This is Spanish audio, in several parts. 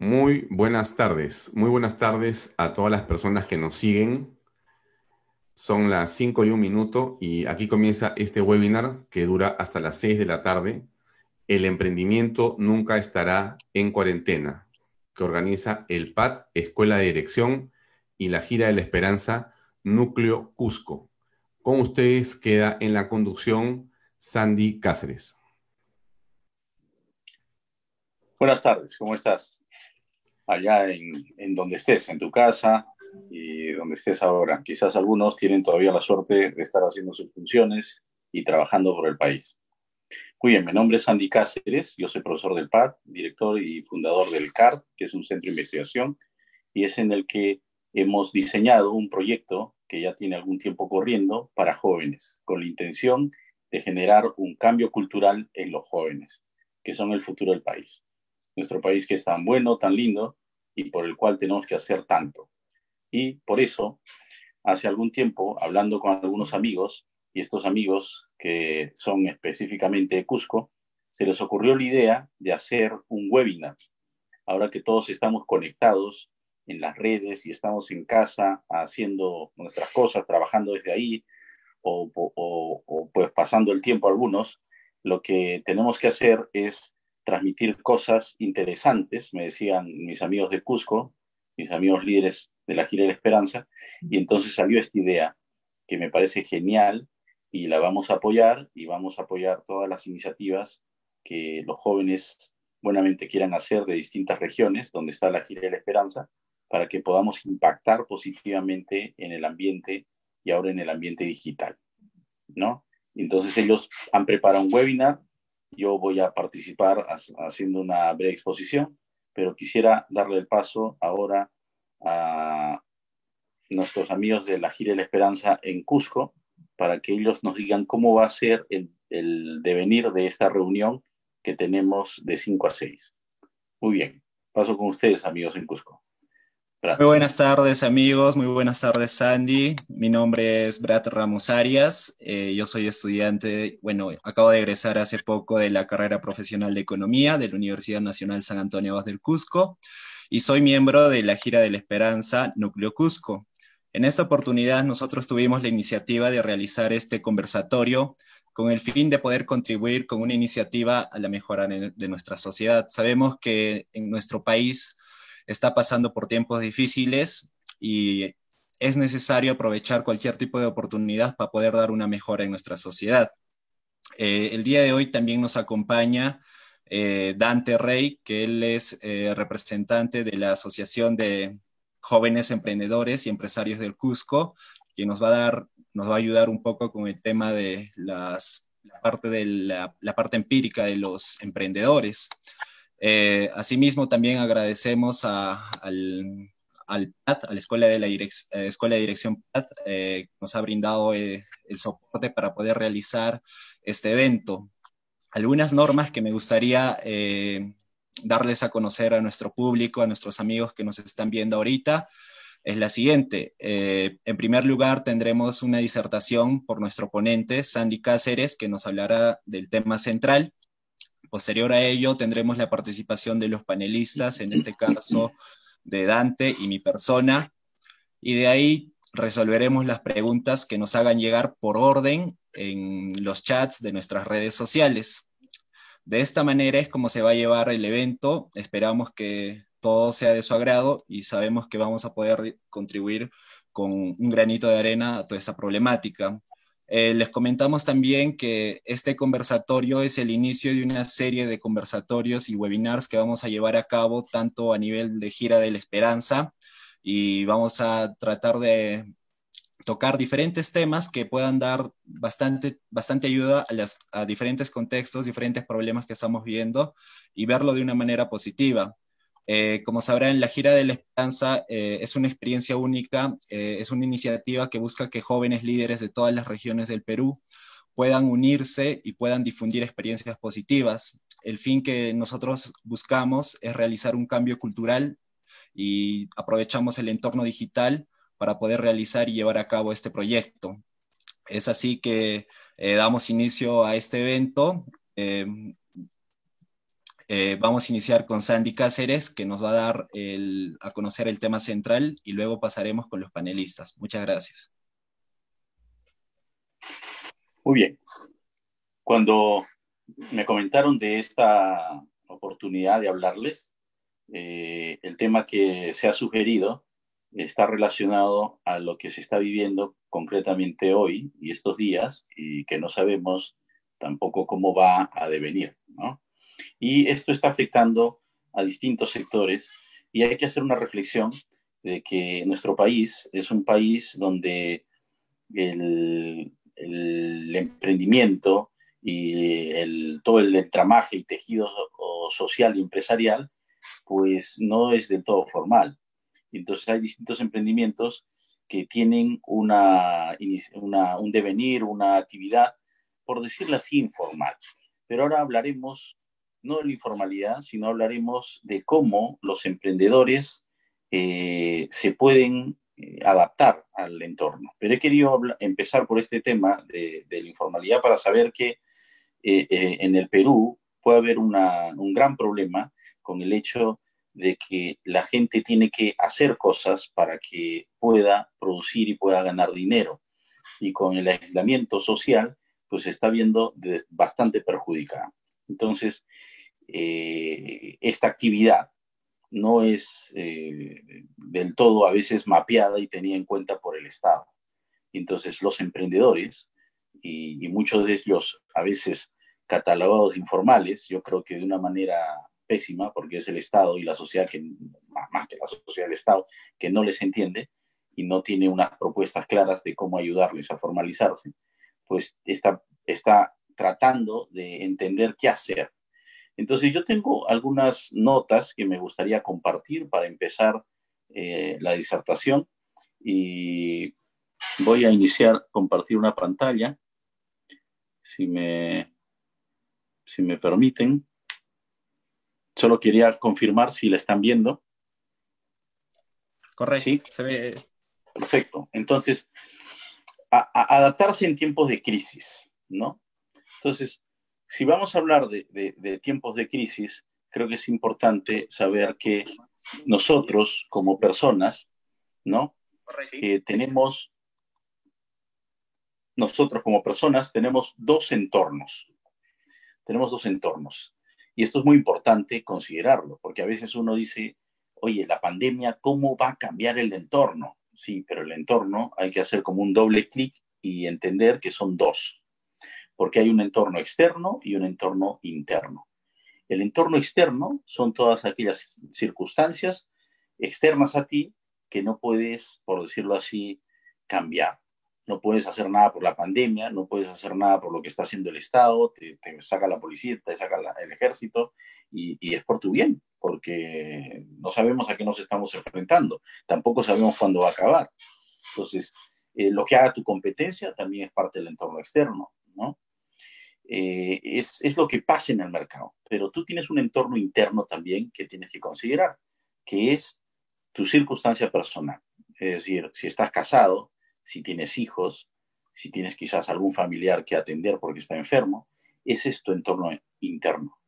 Muy buenas tardes a todas las personas que nos siguen. Son las 5:01 y aquí comienza este webinar que dura hasta las 6 de la tarde. El emprendimiento nunca estará en cuarentena, que organiza el PAD, Escuela de Dirección, y la Gira de la Esperanza, Núcleo Cusco. Con ustedes queda en la conducción Sandy Cáceres. Buenas tardes, ¿cómo estás? Allá en donde estés, en tu casa y donde estés ahora. Quizás algunos tienen todavía la suerte de estar haciendo sus funciones y trabajando por el país. Muy bien, mi nombre es Andy Cáceres, yo soy profesor del PAD, director y fundador del CART, que es un centro de investigación, y es en el que hemos diseñado un proyecto que ya tiene algún tiempo corriendo para jóvenes, con la intención de generar un cambio cultural en los jóvenes, que son el futuro del país. Nuestro país que es tan bueno, tan lindo, y por el cual tenemos que hacer tanto. Y por eso, hace algún tiempo, hablando con algunos amigos, y estos amigos que son específicamente de Cusco, se les ocurrió la idea de hacer un webinar. Ahora que todos estamos conectados en las redes y estamos en casa haciendo nuestras cosas, trabajando desde ahí, pues pasando el tiempo algunos, lo que tenemos que hacer es transmitir cosas interesantes, me decían mis amigos de Cusco, mis amigos líderes de la Gira de la Esperanza, y entonces salió esta idea que me parece genial y la vamos a apoyar y vamos a apoyar todas las iniciativas que los jóvenes buenamente quieran hacer de distintas regiones donde está la Gira de la Esperanza para que podamos impactar positivamente en el ambiente y ahora en el ambiente digital, ¿no? Entonces ellos han preparado un webinar, yo voy a participar haciendo una breve exposición, pero quisiera darle el paso ahora a nuestros amigos de la Gira de la Esperanza en Cusco para que ellos nos digan cómo va a ser el devenir de esta reunión que tenemos de 5 a 6. Muy bien, paso con ustedes, amigos en Cusco. Muy Brad. buenas tardes amigos, muy buenas tardes Sandy. Mi nombre es Brad Ramos Arias. Yo soy estudiante, bueno, acabo de egresar hace poco de la carrera profesional de Economía de la Universidad Nacional San Antonio Abad del Cusco y soy miembro de la Gira de la Esperanza Núcleo Cusco. En esta oportunidad nosotros tuvimos la iniciativa de realizar este conversatorio con el fin de poder contribuir con una iniciativa a la mejora de nuestra sociedad. Sabemos que en nuestro país está pasando por tiempos difíciles y es necesario aprovechar cualquier tipo de oportunidad para poder dar una mejora en nuestra sociedad. El día de hoy también nos acompaña Dante Rey, que él es representante de la Asociación de Jóvenes Emprendedores y Empresarios del Cusco, que nos va a ayudar un poco con el tema de la parte empírica de los emprendedores. Asimismo, también agradecemos al PAD, a la Escuela de Dirección PAD, que nos ha brindado el soporte para poder realizar este evento. Algunas normas que me gustaría darles a conocer a nuestro público, a nuestros amigos que nos están viendo ahorita, es la siguiente. En primer lugar, tendremos una disertación por nuestro ponente, Sandy Cáceres, que nos hablará del tema central. Posterior a ello, tendremos la participación de los panelistas, en este caso de Dante y mi persona, y de ahí resolveremos las preguntas que nos hagan llegar por orden en los chats de nuestras redes sociales. De esta manera es como se va a llevar el evento. Esperamos que todo sea de su agrado y sabemos que vamos a poder contribuir con un granito de arena a toda esta problemática. Les comentamos también que este conversatorio es el inicio de una serie de conversatorios y webinars que vamos a llevar a cabo tanto a nivel de Gira de la Esperanza y vamos a tratar de tocar diferentes temas que puedan dar bastante ayuda a diferentes contextos, diferentes problemas que estamos viendo y verlo de una manera positiva. Como sabrán, la Gira de la Esperanza es una experiencia única, es una iniciativa que busca que jóvenes líderes de todas las regiones del Perú puedan unirse y puedan difundir experiencias positivas. El fin que nosotros buscamos es realizar un cambio cultural y aprovechamos el entorno digital para poder realizar y llevar a cabo este proyecto. Es así que damos inicio a este evento. Vamos a iniciar con Sandy Cáceres, que nos va a dar a conocer el tema central y luego pasaremos con los panelistas. Muchas gracias. Muy bien. Cuando me comentaron de esta oportunidad de hablarles, el tema que se ha sugerido está relacionado a lo que se está viviendo concretamente hoy y estos días, y que no sabemos tampoco cómo va a devenir, ¿no? Y esto está afectando a distintos sectores, y hay que hacer una reflexión de que nuestro país es un país donde el emprendimiento y todo el entramaje y tejido social y empresarial, pues no es del todo formal. Entonces hay distintos emprendimientos que tienen un devenir, una actividad, por decirlo así, informal. Pero ahora hablaremos no de la informalidad, sino hablaremos de cómo los emprendedores se pueden adaptar al entorno. Pero he querido empezar por este tema de la informalidad para saber que en el Perú puede haber un gran problema con el hecho de que la gente tiene que hacer cosas para que pueda producir y pueda ganar dinero. Y con el aislamiento social, pues se está viendo bastante perjudicada. Entonces, esta actividad no es del todo a veces mapeada y tenida en cuenta por el Estado. Entonces, los emprendedores, y muchos de ellos a veces catalogados de informales, yo creo que de una manera pésima, porque es el Estado y la sociedad, que más que la sociedad del Estado, que no les entiende y no tiene unas propuestas claras de cómo ayudarles a formalizarse, pues está tratando de entender qué hacer. Entonces yo tengo algunas notas que me gustaría compartir para empezar la disertación, y voy a iniciar, compartir una pantalla, si me permiten. Solo quería confirmar si la están viendo. Correcto. ¿Sí? Se ve. Perfecto. Entonces, adaptarse en tiempos de crisis, ¿no? Entonces, si vamos a hablar de tiempos de crisis, creo que es importante saber que nosotros como personas, ¿no? Nosotros como personas tenemos dos entornos. Tenemos dos entornos. Y esto es muy importante considerarlo, porque a veces uno dice, oye, la pandemia, ¿cómo va a cambiar el entorno? Sí, pero el entorno hay que hacer como un doble clic y entender que son dos, porque hay un entorno externo y un entorno interno. El entorno externo son todas aquellas circunstancias externas a ti que no puedes, por decirlo así, cambiar. No puedes hacer nada por la pandemia, no puedes hacer nada por lo que está haciendo el Estado, te saca la policía, te saca el ejército, y es por tu bien, porque no sabemos a qué nos estamos enfrentando, tampoco sabemos cuándo va a acabar. Entonces, lo que haga tu competencia también es parte del entorno externo, ¿no? Es lo que pasa en el mercado, pero tú tienes un entorno interno también que tienes que considerar, que es tu circunstancia personal. Es decir, si estás casado, si tienes hijos, si tienes quizás algún familiar que atender porque está enfermo, ese es tu entorno interno.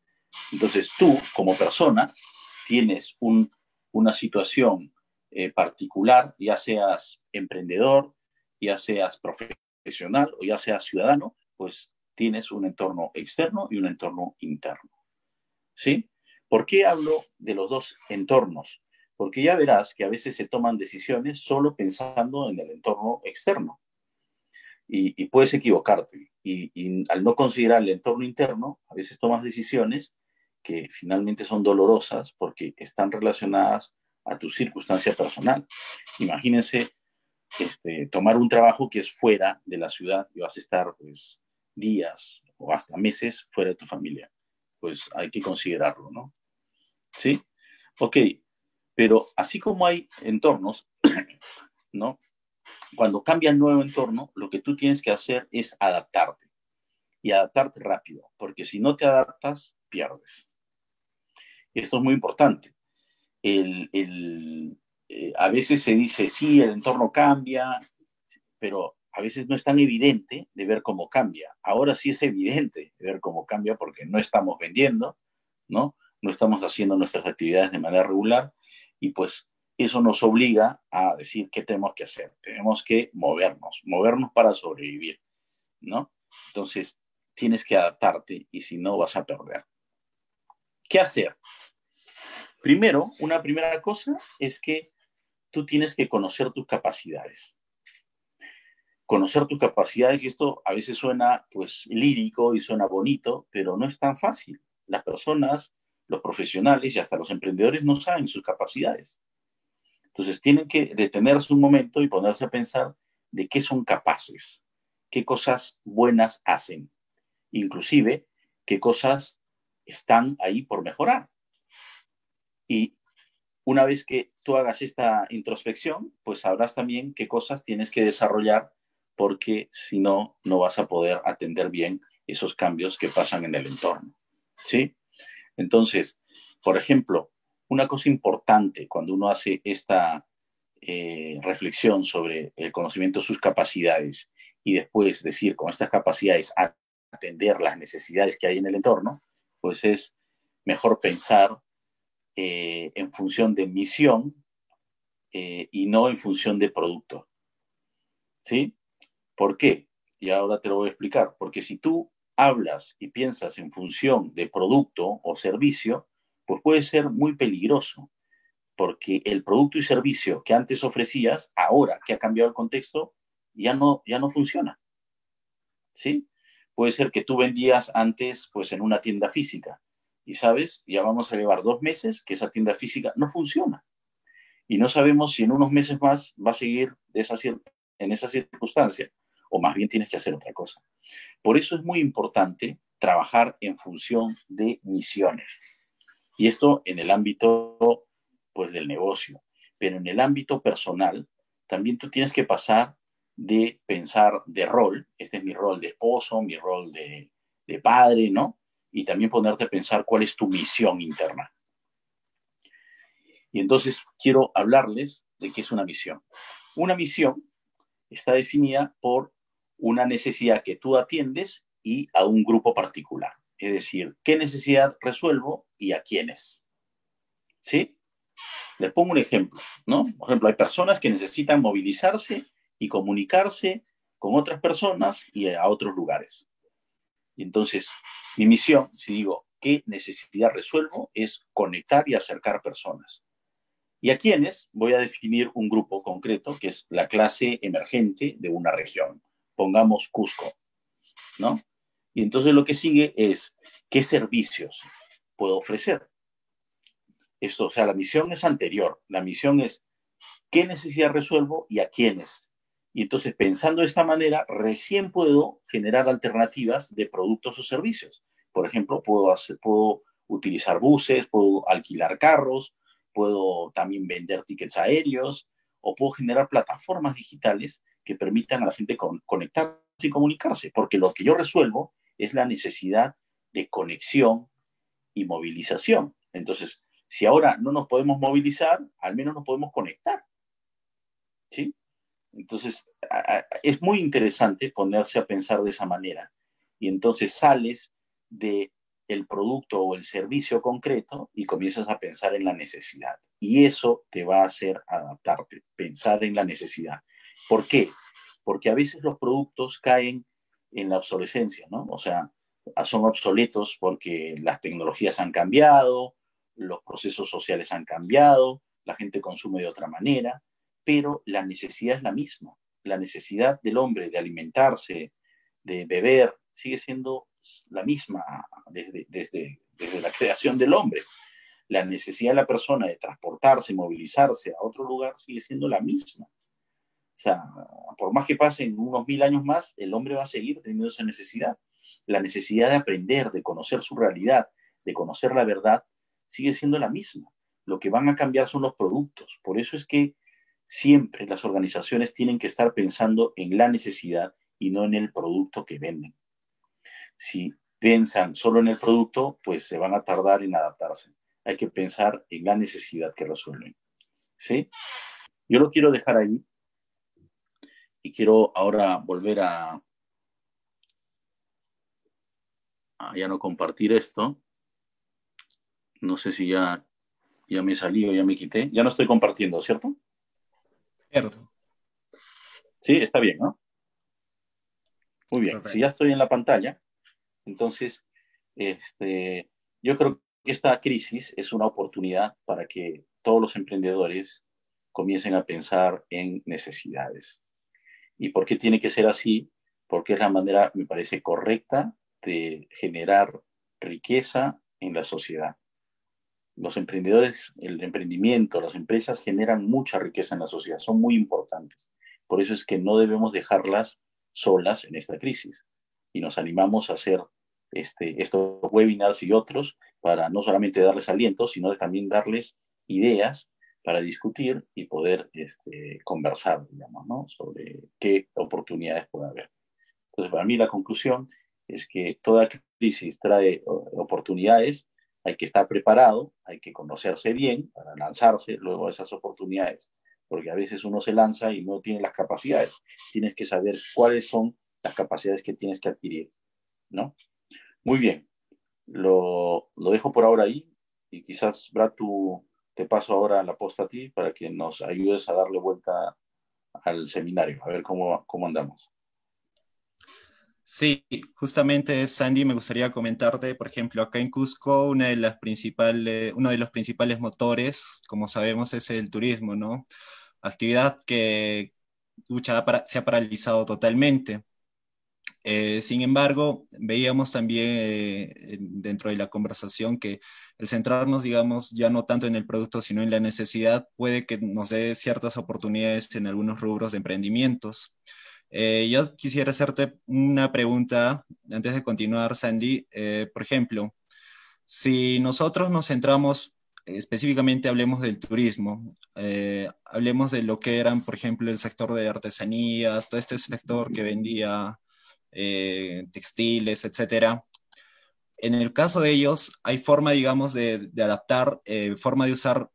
Entonces tú, como persona, tienes una situación particular, ya seas emprendedor, ya seas profesional o ya seas ciudadano, pues tienes un entorno externo y un entorno interno. ¿Sí? ¿Por qué hablo de los dos entornos? Porque ya verás que a veces se toman decisiones solo pensando en el entorno externo. Y puedes equivocarte. Y al no considerar el entorno interno, a veces tomas decisiones que finalmente son dolorosas porque están relacionadas a tu circunstancia personal. Imagínense tomar un trabajo que es fuera de la ciudad y vas a estar pues días o hasta meses fuera de tu familia. Pues hay que considerarlo, ¿no? ¿Sí? Ok, pero así como hay entornos, ¿no? Cuando cambia el nuevo entorno, lo que tú tienes que hacer es adaptarte, y adaptarte rápido, porque si no te adaptas, pierdes. Esto es muy importante. A veces se dice, sí, el entorno cambia, pero a veces no es tan evidente de ver cómo cambia. Ahora sí es evidente de ver cómo cambia porque no estamos vendiendo, ¿no? no estamos haciendo nuestras actividades de manera regular y pues eso nos obliga a decir qué tenemos que hacer. Tenemos que movernos para sobrevivir, ¿no? Entonces, tienes que adaptarte y si no, vas a perder. ¿Qué hacer? Primero, una primera cosa es que tú tienes que conocer tus capacidades. Conocer tus capacidades, y esto a veces suena pues lírico y suena bonito, pero no es tan fácil. Las personas, los profesionales y hasta los emprendedores no saben sus capacidades. Entonces tienen que detenerse un momento y ponerse a pensar de qué son capaces, qué cosas buenas hacen, inclusive qué cosas están ahí por mejorar. Y una vez que tú hagas esta introspección, pues sabrás también qué cosas tienes que desarrollar, porque si no, no vas a poder atender bien esos cambios que pasan en el entorno. ¿Sí? Entonces, por ejemplo, una cosa importante cuando uno hace esta reflexión sobre el conocimiento de sus capacidades y después decir con estas capacidades atender las necesidades que hay en el entorno, pues es mejor pensar en función de misión y no en función de producto. ¿Sí? ¿Por qué? Y ahora te lo voy a explicar. Porque si tú hablas y piensas en función de producto o servicio, pues puede ser muy peligroso, porque el producto y servicio que antes ofrecías, ahora que ha cambiado el contexto, ya no funciona. ¿Sí? Puede ser que tú vendías antes pues en una tienda física y sabes, ya vamos a llevar 2 meses que esa tienda física no funciona y no sabemos si en unos meses más va a seguir en esa circunstancia o más bien tienes que hacer otra cosa. Por eso es muy importante trabajar en función de misiones. Y esto en el ámbito pues del negocio, pero en el ámbito personal también tú tienes que pasar de pensar de rol, este es mi rol de esposo, mi rol de padre, ¿no? Y también ponerte a pensar cuál es tu misión interna. Y entonces quiero hablarles de qué es una misión. Una misión está definida por una necesidad que tú atiendes y a un grupo particular. Es decir, qué necesidad resuelvo y a quiénes. ¿Sí? Les pongo un ejemplo, ¿no? Por ejemplo, hay personas que necesitan movilizarse y comunicarse con otras personas y a otros lugares. Y entonces, mi misión, si digo, ¿qué necesidad resuelvo? Es conectar y acercar personas. ¿Y a quiénes? Voy a definir un grupo concreto, que es la clase emergente de una región. Pongamos Cusco, ¿no? Y entonces lo que sigue es, ¿qué servicios puedo ofrecer? Esto, o sea, la misión es anterior. La misión es, ¿qué necesidad resuelvo y a quiénes? Y entonces, pensando de esta manera, recién puedo generar alternativas de productos o servicios. Por ejemplo, puedo utilizar buses, puedo alquilar carros, puedo también vender tickets aéreos o puedo generar plataformas digitales que permitan a la gente conectarse y comunicarse, porque lo que yo resuelvo es la necesidad de conexión y movilización. Entonces, si ahora no nos podemos movilizar, al menos nos podemos conectar. ¿Sí? Entonces, es muy interesante ponerse a pensar de esa manera. Y entonces sales de el producto o el servicio concreto y comienzas a pensar en la necesidad. Y eso te va a hacer adaptarte, pensar en la necesidad. ¿Por qué? Porque a veces los productos caen en la obsolescencia, ¿no? O sea, son obsoletos porque las tecnologías han cambiado, los procesos sociales han cambiado, la gente consume de otra manera, pero la necesidad es la misma. La necesidad del hombre de alimentarse, de beber, sigue siendo la misma desde la creación del hombre. La necesidad de la persona de transportarse, movilizarse a otro lugar sigue siendo la misma. O sea, por más que pasen unos 1000 años más, el hombre va a seguir teniendo esa necesidad. La necesidad de aprender, de conocer su realidad, de conocer la verdad, sigue siendo la misma. Lo que van a cambiar son los productos. Por eso es que siempre las organizaciones tienen que estar pensando en la necesidad y no en el producto que venden. Si piensan solo en el producto, pues se van a tardar en adaptarse. Hay que pensar en la necesidad que resuelven. ¿Sí? Yo lo quiero dejar ahí y quiero ahora volver a ya no compartir esto. No sé si ya me salí o ya me quité. Ya no estoy compartiendo, ¿cierto? Cierto, Sí, está bien, ¿no? Muy bien. Si ya correcto. estoy en la pantalla, entonces, este, yo creo que esta crisis es una oportunidad para que todos los emprendedores comiencen a pensar en necesidades. ¿Y por qué tiene que ser así? Porque es la manera, me parece, correcta de generar riqueza en la sociedad. Los emprendedores, el emprendimiento, las empresas generan mucha riqueza en la sociedad, son muy importantes. Por eso es que no debemos dejarlas solas en esta crisis. Y nos animamos a hacer estos webinars y otros para no solamente darles aliento, sino también darles ideas para discutir y poder conversar, digamos, ¿no? Sobre qué oportunidades puede haber. Entonces, para mí la conclusión es que toda crisis trae oportunidades, hay que estar preparado, hay que conocerse bien para lanzarse luego a esas oportunidades, porque a veces uno se lanza y no tiene las capacidades. Tienes que saber cuáles son las capacidades que tienes que adquirir, ¿no? Muy bien, lo dejo por ahora ahí y quizás, Brad, te paso ahora la posta a ti para que nos ayudes a darle vuelta al seminario, a ver cómo andamos. Sí, justamente, Sandy, me gustaría comentarte, por ejemplo, acá en Cusco, uno de los principales motores, como sabemos, es el turismo, ¿no? Actividad que se ha paralizado totalmente. Sin embargo, veíamos también dentro de la conversación que el centrarnos, digamos, ya no tanto en el producto, sino en la necesidad, puede que nos dé ciertas oportunidades en algunos rubros de emprendimientos. Yo quisiera hacerte una pregunta antes de continuar, Sandy. Por ejemplo, si nosotros nos centramos específicamente, hablemos del turismo, hablemos de lo que eran, por ejemplo, el sector de artesanías, todo este sector que vendía textiles, etcétera. En el caso de ellos, hay forma, digamos, de adaptar, forma de usar,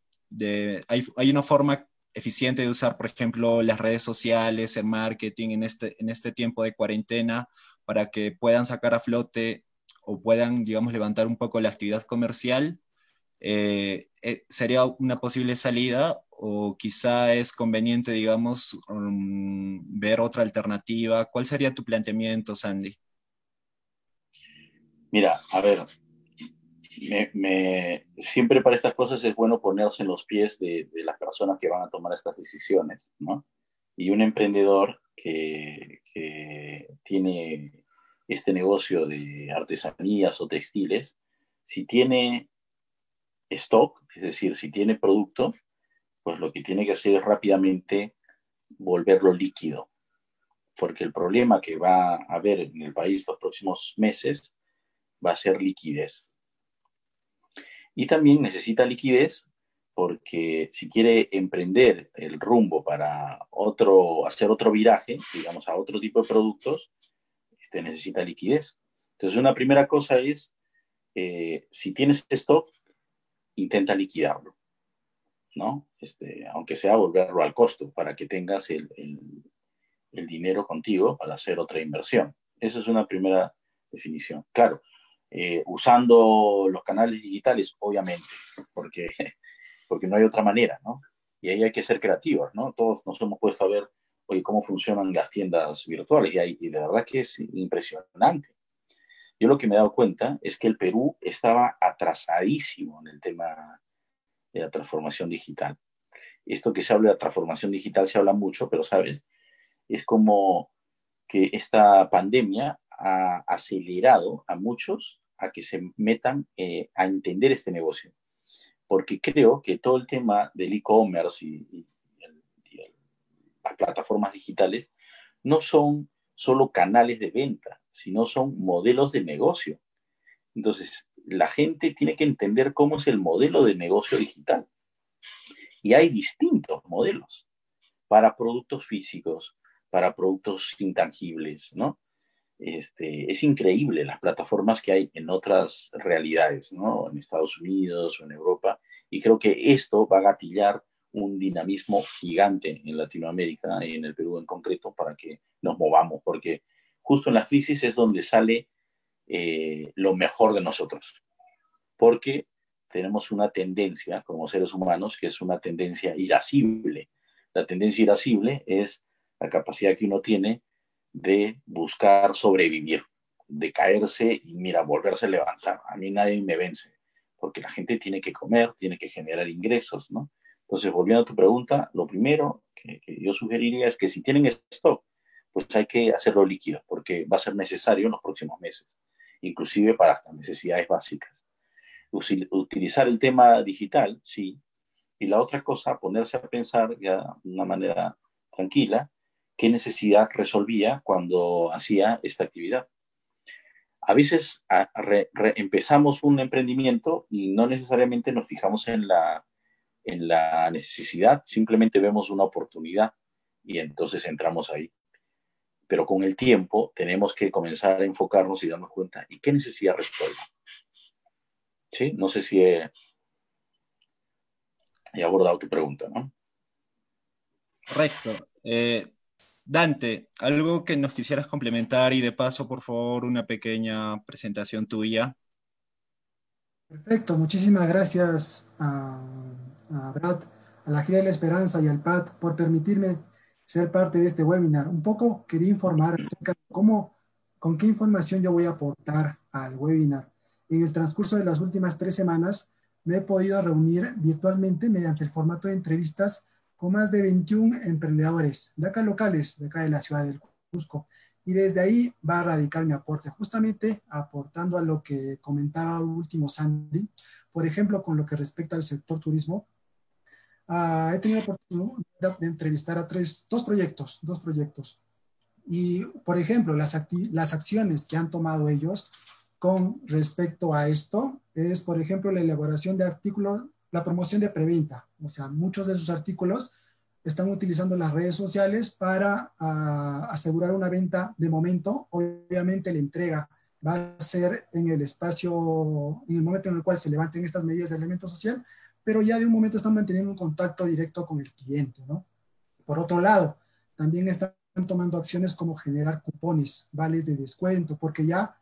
hay una forma eficiente de usar, por ejemplo, las redes sociales, el marketing en este tiempo de cuarentena para que puedan sacar a flote o puedan, digamos, levantar un poco la actividad comercial. ¿Sería una posible salida o quizá es conveniente, digamos, ver otra alternativa? ¿Cuál sería tu planteamiento, Sandy? Mira, a ver, siempre para estas cosas es bueno ponerse en los pies de las personas que van a tomar estas decisiones, ¿no? Y un emprendedor que tiene este negocio de artesanías o textiles, si tiene stock, es decir, si tiene producto, pues lo que tiene que hacer es rápidamente volverlo líquido, porque el problema que va a haber en el país los próximos meses va a ser liquidez. Y también necesita liquidez porque si quiere emprender el rumbo para hacer otro viraje, digamos, a otro tipo de productos, necesita liquidez. Entonces, una primera cosa es, si tienes stock, intenta liquidarlo, ¿no? Aunque sea volverlo al costo, para que tengas el dinero contigo para hacer otra inversión. Esa es una primera definición. Claro, usando los canales digitales, obviamente, porque, porque no hay otra manera, ¿no? Y ahí hay que ser creativos, ¿no? Todos nos hemos puesto a ver, oye, cómo funcionan las tiendas virtuales y de verdad que es impresionante. Yo lo que me he dado cuenta es que el Perú estaba atrasadísimo en el tema de la transformación digital. Esto que se habla de transformación digital se habla mucho, pero sabes, es como que esta pandemia ha acelerado a muchos a que se metan a entender este negocio. Porque creo que todo el tema del e-commerce y las plataformas digitales no son solo canales de venta, sino son modelos de negocio. Entonces, la gente tiene que entender cómo es el modelo de negocio digital. Y hay distintos modelos para productos físicos, para productos intangibles, ¿no? Es increíble las plataformas que hay en otras realidades, ¿no? En Estados Unidos o en Europa. Y creo que esto va a gatillar un dinamismo gigante en Latinoamérica y en el Perú en concreto para que nos movamos, porque justo en las crisis es donde sale lo mejor de nosotros, porque tenemos una tendencia como seres humanos que es una tendencia irascible. La tendencia irascible es la capacidad que uno tiene de buscar sobrevivir, de caerse y, mira, volverse a levantar. A mí nadie me vence, porque la gente tiene que comer, tiene que generar ingresos, ¿no? Entonces, volviendo a tu pregunta, lo primero que yo sugeriría es que si tienen stock, pues hay que hacerlo líquido, porque va a ser necesario en los próximos meses, inclusive para hasta necesidades básicas. Utilizar el tema digital, sí, y la otra cosa, ponerse a pensar ya de una manera tranquila, qué necesidad resolvía cuando hacía esta actividad. A veces empezamos un emprendimiento y no necesariamente nos fijamos en la necesidad, simplemente vemos una oportunidad y entonces entramos ahí. Pero con el tiempo tenemos que comenzar a enfocarnos y darnos cuenta, ¿y qué necesidad resuelve? ¿Sí? No sé si he abordado tu pregunta, ¿no? Correcto. Dante, algo que nos quisieras complementar y de paso, por favor, una pequeña presentación tuya. Perfecto, muchísimas gracias a Brad, a la Gira de la Esperanza y al PAT por permitirme ser parte de este webinar. Un poco quería informar acerca de con qué información yo voy a aportar al webinar. En el transcurso de las últimas 3 semanas me he podido reunir virtualmente mediante el formato de entrevistas con más de 21 emprendedores de acá locales, de acá de la ciudad del Cusco. Y desde ahí va a radicar mi aporte, justamente aportando a lo que comentaba último Sandy, por ejemplo, con lo que respecta al sector turismo. He tenido la oportunidad de entrevistar a dos proyectos. Y, por ejemplo, las acciones que han tomado ellos con respecto a esto es, por ejemplo, la elaboración de artículos, la promoción de preventa. O sea, muchos de sus artículos están utilizando las redes sociales para asegurar una venta de momento. Obviamente la entrega va a ser en el espacio, en el momento en el cual se levanten estas medidas de elemento social, pero ya de un momento están manteniendo un contacto directo con el cliente, ¿no? Por otro lado, también están tomando acciones como generar cupones, vales de descuento, porque ya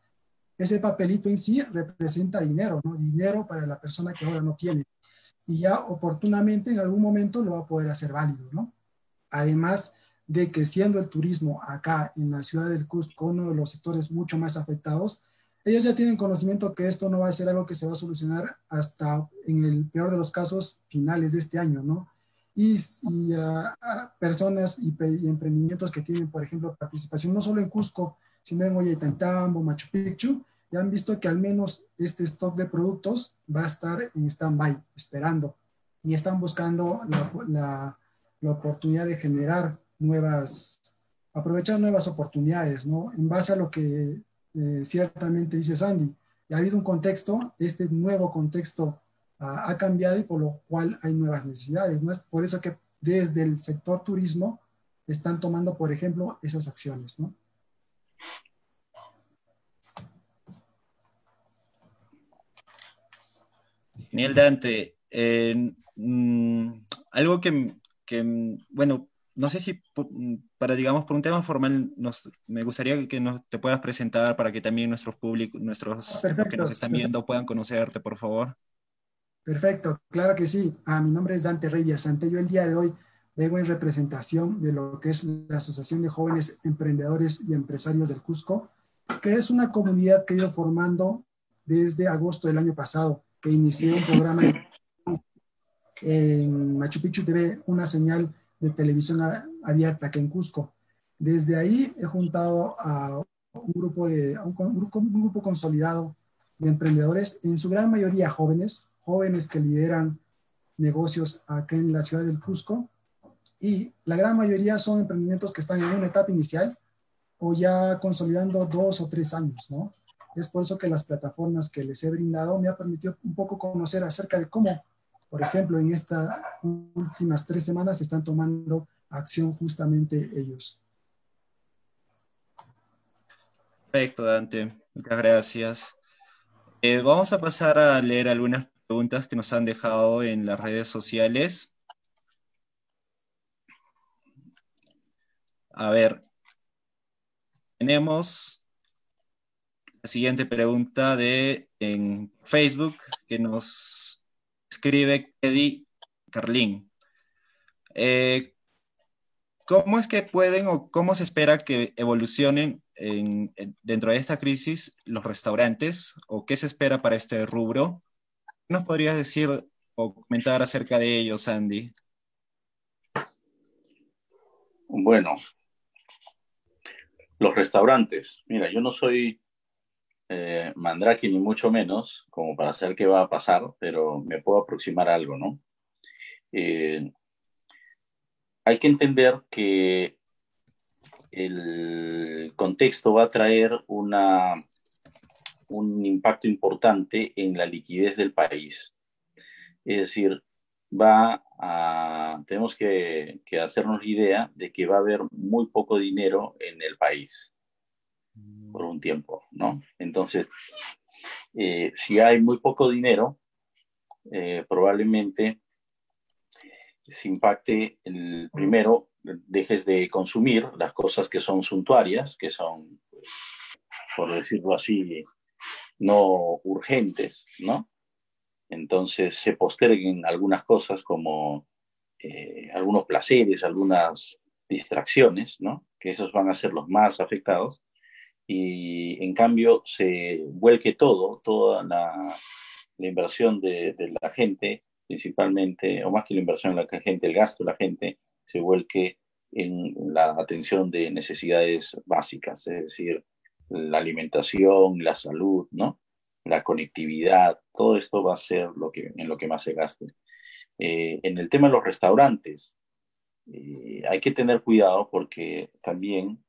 ese papelito en sí representa dinero, ¿no? Dinero para la persona que ahora no tiene. Y ya oportunamente en algún momento lo va a poder hacer válido, ¿no? Además de que siendo el turismo acá en la ciudad del Cusco uno de los sectores mucho más afectados, ellos ya tienen conocimiento que esto no va a ser algo que se va a solucionar hasta, en el peor de los casos, finales de este año, ¿no? Personas y emprendimientos que tienen, por ejemplo, participación no solo en Cusco, sino en Ollantaytambo, Machu Picchu, ya han visto que al menos este stock de productos va a estar en stand-by, esperando, y están buscando la oportunidad de generar aprovechar nuevas oportunidades, ¿no? En base a lo que ciertamente dice Sandy, ha habido un contexto, este nuevo contexto ha cambiado y por lo cual hay nuevas necesidades, ¿no? Es por eso que desde el sector turismo están tomando, por ejemplo, esas acciones, ¿no? Genial, Dante. Algo bueno, no sé si para, digamos, por un tema formal, me gustaría que te puedas presentar para que también nuestros públicos, los que nos Perfecto, están viendo puedan conocerte, por favor. perfecto, claro que sí. Mi nombre es Dante Reyes Sante. Yo el día de hoy vengo en representación de lo que es la Asociación de Jóvenes Emprendedores y Empresarios del Cusco, que es una comunidad que he ido formando desde agosto del año pasado, que inicié un programa en Machu Picchu TV, una señal de televisión abierta que en Cusco. Desde ahí he juntado a un grupo consolidado de emprendedores, en su gran mayoría jóvenes que lideran negocios acá en la ciudad del Cusco, y la gran mayoría son emprendimientos que están en una etapa inicial o ya consolidando 2 o 3 años, ¿no? Es por eso que las plataformas que les he brindado me ha permitido un poco conocer acerca de cómo, por ejemplo, en estas últimas 3 semanas están tomando acción justamente ellos. Perfecto, Dante. Muchas gracias. Vamos a pasar a leer algunas preguntas que nos han dejado en las redes sociales. A ver, tenemos la siguiente pregunta en Facebook que nos escribe Eddie Carlin. ¿Cómo es que pueden o cómo se espera que evolucionen dentro de esta crisis los restaurantes o qué se espera para este rubro? ¿Qué nos podrías decir o comentar acerca de ellos, Andy? Bueno, los restaurantes. Mira, yo no soy Mandrake ni mucho menos, como para saber qué va a pasar, pero me puedo aproximar a algo, ¿no? Eh, Hay que entender que el contexto va a traer un impacto importante en la liquidez del país. Es decir, tenemos que hacernos la idea de que va a haber muy poco dinero en el país por un tiempo, ¿no? Entonces, si hay muy poco dinero, probablemente se impacte primero, dejes de consumir las cosas que son suntuarias, que son, pues, por decirlo así, no urgentes, ¿no? Entonces se posterguen algunas cosas como algunos placeres, algunas distracciones, ¿no? Que esos van a ser los más afectados. Y en cambio se vuelque toda la inversión de la gente, principalmente, o más que la inversión de la gente, el gasto de la gente, se vuelque en la atención de necesidades básicas, es decir, la alimentación, la salud, ¿no? La conectividad, todo esto va a ser en lo que más se gaste. En el tema de los restaurantes, hay que tener cuidado porque también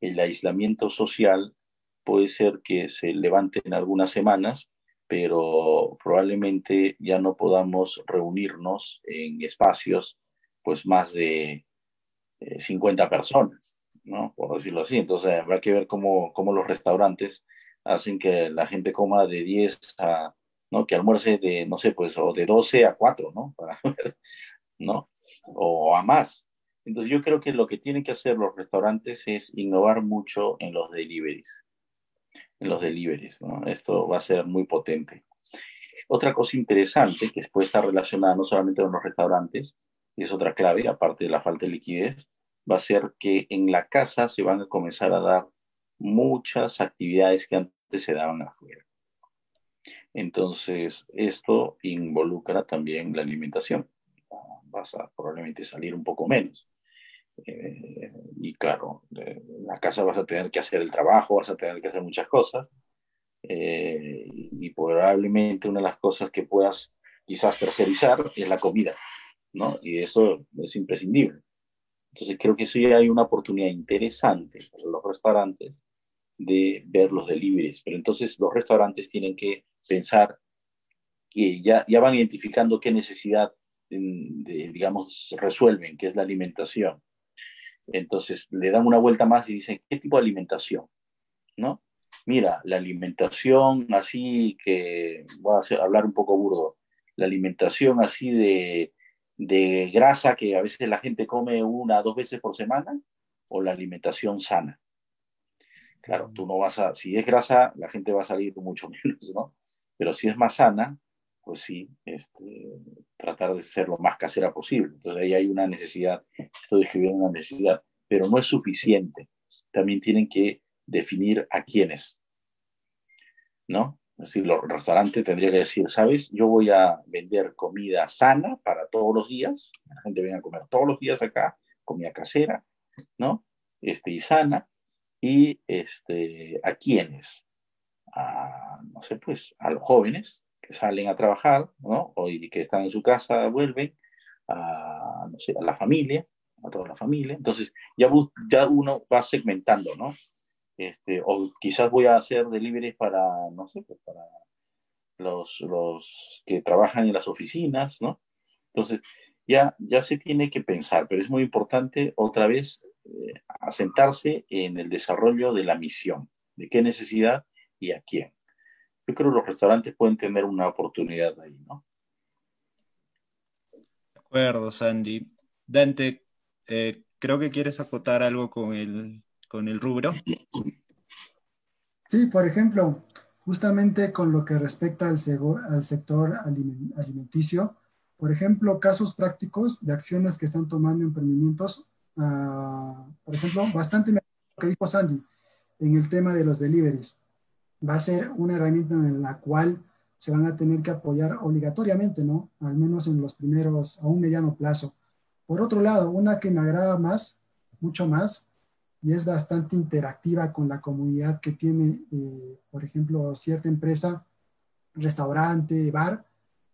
el aislamiento social puede ser que se levante en algunas semanas, pero probablemente ya no podamos reunirnos en espacios pues más de 50 personas, ¿no? Por decirlo así. Entonces habrá que ver cómo los restaurantes hacen que la gente coma de 10 a, ¿no? Que almuerce de, no sé, pues, o de 12 a 4, ¿no? ¿No? O a más. Entonces yo creo que lo que tienen que hacer los restaurantes es innovar mucho en los deliveries, ¿no? Esto va a ser muy potente. Otra cosa interesante que puede estar relacionada no solamente con los restaurantes, y es otra clave, aparte de la falta de liquidez, va a ser que en la casa se van a comenzar a dar muchas actividades que antes se daban afuera. Entonces, esto involucra también la alimentación. Vas a probablemente salir un poco menos. Y claro, en la casa vas a tener que hacer el trabajo, vas a tener que hacer muchas cosas. Y probablemente una de las cosas que puedas quizás tercerizar es la comida, ¿no? Y eso es imprescindible. Entonces creo que sí hay una oportunidad interesante para los restaurantes de ver los deliveries, pero entonces los restaurantes tienen que pensar que ya van identificando qué necesidad, digamos, resuelven, que es la alimentación. Entonces le dan una vuelta más y dicen, ¿qué tipo de alimentación? ¿No? Mira, la alimentación así que, voy a hablar un poco burdo, la alimentación así de grasa que a veces la gente come 1 o 2 veces por semana, o la alimentación sana. Claro, tú no si es grasa, la gente va a salir mucho menos, ¿no? Pero si es más sana, pues sí, tratar de ser lo más casera posible. Entonces ahí hay una necesidad, estoy describiendo una necesidad, pero no es suficiente. También tienen que definir a quiénes, ¿no? Es decir, los restaurantes tendrían que decir, ¿sabes? Yo voy a vender comida sana para todos los días, la gente viene a comer todos los días acá, comida casera, ¿no? Y sana, y ¿a quiénes? No sé, pues, a los jóvenes que salen a trabajar, ¿no? O y que están en su casa, vuelven, no sé, a la familia, a toda la familia. Entonces, ya uno va segmentando, ¿no? O quizás voy a hacer deliveries para, no sé, pues para los que trabajan en las oficinas, ¿no? Entonces, ya se tiene que pensar, pero es muy importante otra vez asentarse en el desarrollo de la misión, de qué necesidad y a quién. Yo creo que los restaurantes pueden tener una oportunidad ahí, ¿no? De acuerdo, Sandy. Dante, creo que quieres acotar algo con el rubro. Sí, por ejemplo, Justamente con lo que respecta al sector alimenticio, por ejemplo, casos prácticos de acciones que están tomando emprendimientos, por ejemplo, bastante me lo que dijo Sandy en el tema de los deliveries. Va a ser una herramienta en la cual se van a tener que apoyar obligatoriamente, ¿no? Al menos en los primeros, a un mediano plazo. Por otro lado, una que me agrada más, mucho más, y es bastante interactiva con la comunidad que tiene, por ejemplo, cierta empresa, restaurante, bar,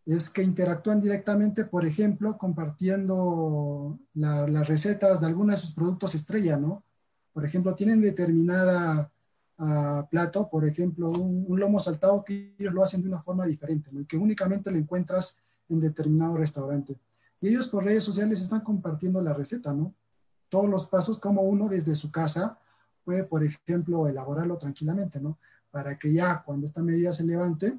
es que interactúan directamente, por ejemplo, compartiendo las recetas de algunos de sus productos estrella, ¿no? Por ejemplo, tienen determinada plato, por ejemplo, un lomo saltado que ellos lo hacen de una forma diferente, ¿no? Y que únicamente lo encuentras en determinado restaurante. Y ellos por redes sociales están compartiendo la receta, ¿no? Todos los pasos como uno desde su casa puede, por ejemplo, elaborarlo tranquilamente, ¿no? Para que ya cuando esta medida se levante,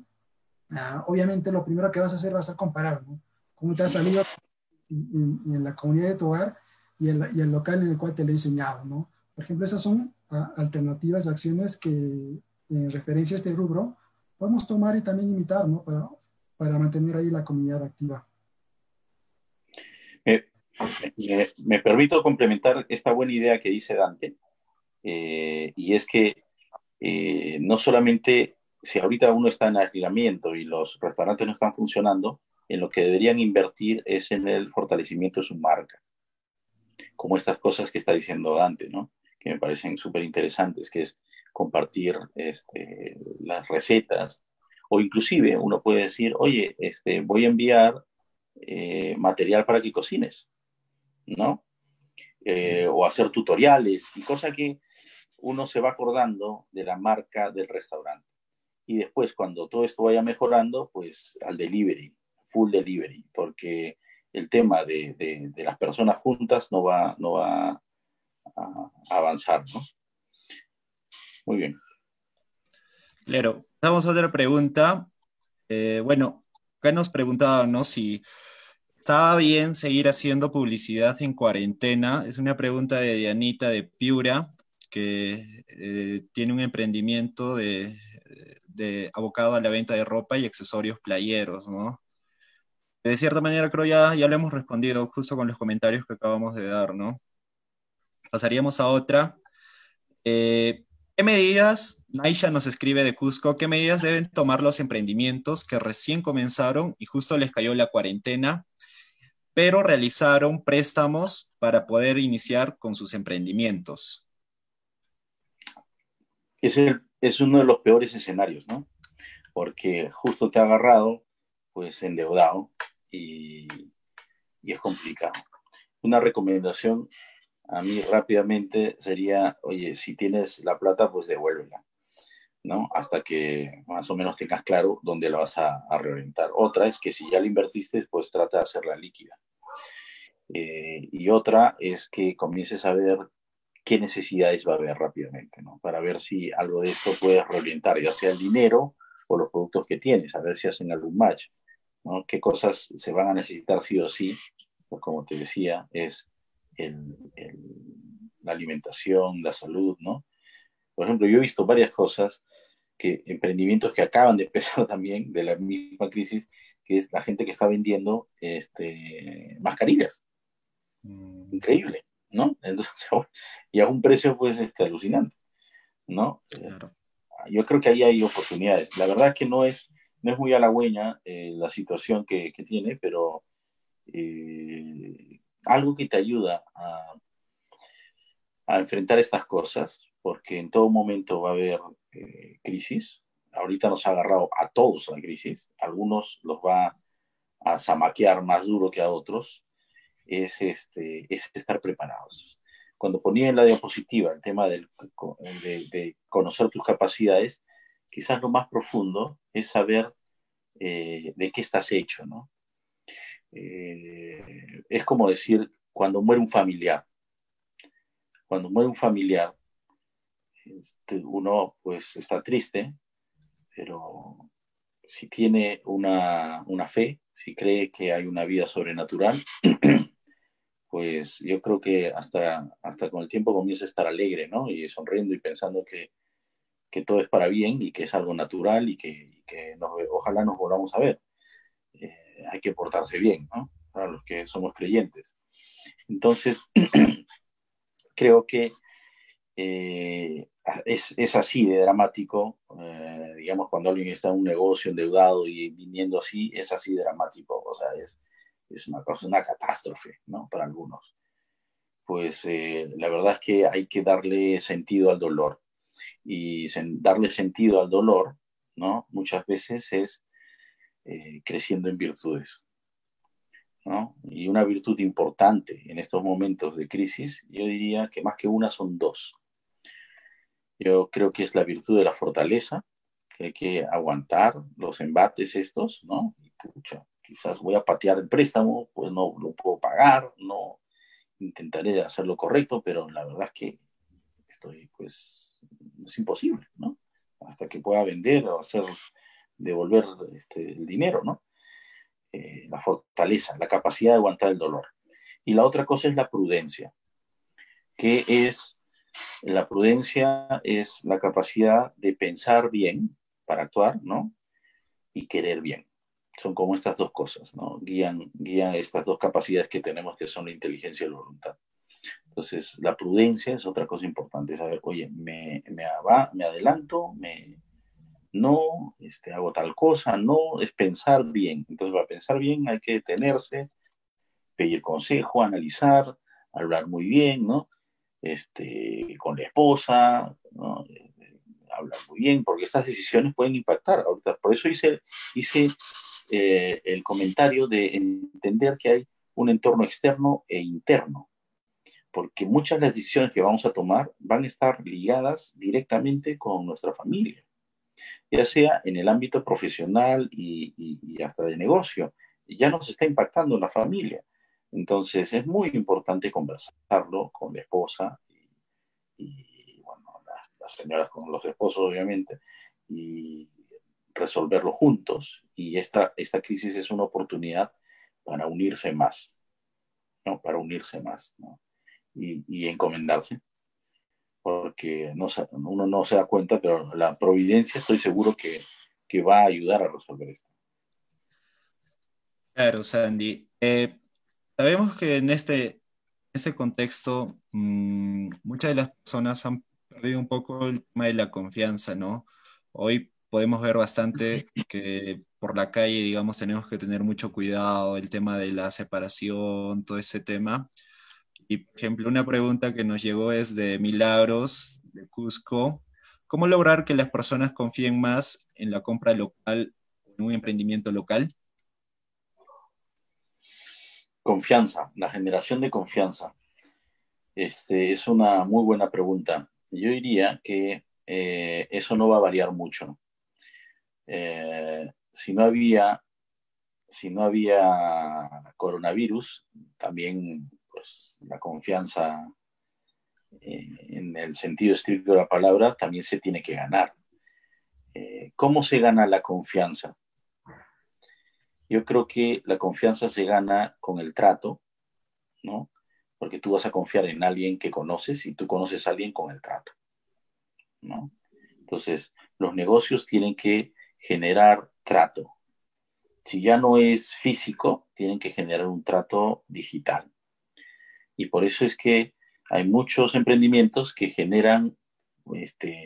obviamente lo primero que vas a hacer va a ser comparar, ¿no? Cómo te ha salido en la comunidad de tu hogar y el local en el cual te lo he enseñado, ¿no? Por ejemplo, esas son alternativas de acciones que en referencia a este rubro podemos tomar y también imitar, ¿no? Para mantener ahí la comunidad activa. Me, me permito complementar esta buena idea que dice Dante, y es que no solamente si ahorita uno está en aislamiento y los restaurantes no están funcionando, en lo que deberían invertir es en el fortalecimiento de su marca, como estas cosas que está diciendo Dante, ¿no? Que me parecen súper interesantes, que es compartir las recetas, o inclusive uno puede decir, oye, voy a enviar material para que cocines, ¿no? O hacer tutoriales y cosa que uno se va acordando de la marca del restaurante. Y después, cuando todo esto vaya mejorando, pues al delivery, full delivery, porque el tema de las personas juntas no va a avanzar, ¿no? Muy bien. Claro, vamos a otra pregunta. Bueno, acá nos preguntaban, ¿no? Si estaba bien seguir haciendo publicidad en cuarentena. Es una pregunta de Dianita de Piura, que tiene un emprendimiento de abocado a la venta de ropa y accesorios playeros, ¿no? De cierta manera creo ya lo hemos respondido justo con los comentarios que acabamos de dar, ¿no? Pasaríamos a otra. ¿Qué medidas, Naisha nos escribe de Cusco, qué medidas deben tomar los emprendimientos que recién comenzaron y justo les cayó la cuarentena, pero realizaron préstamos para poder iniciar con sus emprendimientos? Es uno de los peores escenarios, ¿no? Porque justo te ha agarrado, pues, endeudado y es complicado. Una recomendación a mí rápidamente sería, oye, si tienes la plata, pues devuélvela, ¿no? Hasta que más o menos tengas claro dónde la vas a reorientar. Otra es que si ya la invertiste, pues trata de hacerla líquida. Y otra es que comiences a ver qué necesidades va a haber rápidamente, ¿no? Para ver si algo de esto puedes reorientar, ya sea el dinero o los productos que tienes, a ver si hacen algún match, ¿no? Qué cosas se van a necesitar sí o sí, pues como te decía, es el, el, la alimentación, la salud, ¿no? Por ejemplo, yo he visto varias cosas, emprendimientos que acaban de empezar también de la misma crisis, que es la gente que está vendiendo mascarillas. Increíble, ¿no? Entonces, y a un precio pues alucinante, ¿no? Claro. Yo creo que ahí hay oportunidades. La verdad que no es muy halagüeña la situación que tiene, pero algo que te ayuda a enfrentar estas cosas, porque en todo momento va a haber crisis. Ahorita nos ha agarrado a todos la crisis. Algunos los va a zamaquear más duro que a otros. Es estar preparados. Cuando ponía en la diapositiva el tema de conocer tus capacidades, quizás lo más profundo es saber de qué estás hecho, ¿no? Es como decir, cuando muere un familiar. Cuando muere un familiar, uno pues está triste, pero si tiene una fe, si cree que hay una vida sobrenatural, pues yo creo que hasta con el tiempo comienza a estar alegre, ¿no? Y sonriendo y pensando que que todo es para bien y que es algo natural y que ojalá nos volvamos a ver. Hay que portarse bien, ¿no? Para los que somos creyentes. Entonces, creo que es así de dramático, digamos, cuando alguien está en un negocio endeudado y viniendo así, es así de dramático, o sea, es una cosa, una catástrofe, ¿no? Para algunos. Pues la verdad es que hay que darle sentido al dolor. Y darle sentido al dolor, ¿no? Muchas veces es creciendo en virtudes, ¿no? Y una virtud importante en estos momentos de crisis, yo diría que más que una son dos. Yo creo que es la virtud de la fortaleza, que hay que aguantar los embates estos, ¿no? Y pucha, quizás voy a patear el préstamo, pues no lo puedo pagar, no intentaré hacer lo correcto, pero la verdad es que pues, es imposible, ¿no? Hasta que pueda vender o devolver el dinero, ¿no? La fortaleza, la capacidad de aguantar el dolor. Y la otra cosa es la prudencia, que es, la prudencia es la capacidad de pensar bien para actuar, ¿no? Y querer bien. Son como estas dos cosas, ¿no? Guían estas dos capacidades que tenemos, que son la inteligencia y la voluntad. Entonces, la prudencia es otra cosa importante, saber, oye, me adelanto, no, hago tal cosa, no, es pensar bien. Entonces, para pensar bien hay que detenerse, pedir consejo, analizar, hablar muy bien, ¿no? Con la esposa, ¿no? Hablar muy bien, porque estas decisiones pueden impactar. Ahorita, por eso hice el comentario de entender que hay un entorno externo e interno, porque muchas de las decisiones que vamos a tomar van a estar ligadas directamente con nuestra familia, ya sea en el ámbito profesional y hasta de negocio. Ya nos está impactando en la familia. Entonces es muy importante conversarlo con la esposa bueno, las señoras con los esposos, obviamente, y resolverlo juntos. Y esta crisis es una oportunidad para unirse más, ¿no? Para unirse más, ¿no? Y encomendarse, porque uno no se da cuenta, pero la providencia estoy seguro que va a ayudar a resolver esto. Claro, Sandy. Sabemos que en este contexto muchas de las personas han perdido un poco el tema de la confianza, ¿no? Hoy podemos ver bastante que por la calle, digamos, tenemos que tener mucho cuidado, el tema de la separación, todo ese tema. Y, por ejemplo, una pregunta que nos llegó es de Milagros, de Cusco. ¿Cómo lograr que las personas confíen más en la compra local o en un emprendimiento local? Confianza, la generación de confianza. Es una muy buena pregunta. Yo diría que eso no va a variar mucho. Si no había coronavirus, también pues, la confianza en el sentido estricto de la palabra también se tiene que ganar. ¿Cómo se gana la confianza? Yo creo que la confianza se gana con el trato, ¿no? Porque tú vas a confiar en alguien que conoces y tú conoces a alguien con el trato, ¿no? Entonces, los negocios tienen que generar trato. Si ya no es físico, tienen que generar un trato digital. Y por eso es que hay muchos emprendimientos que generan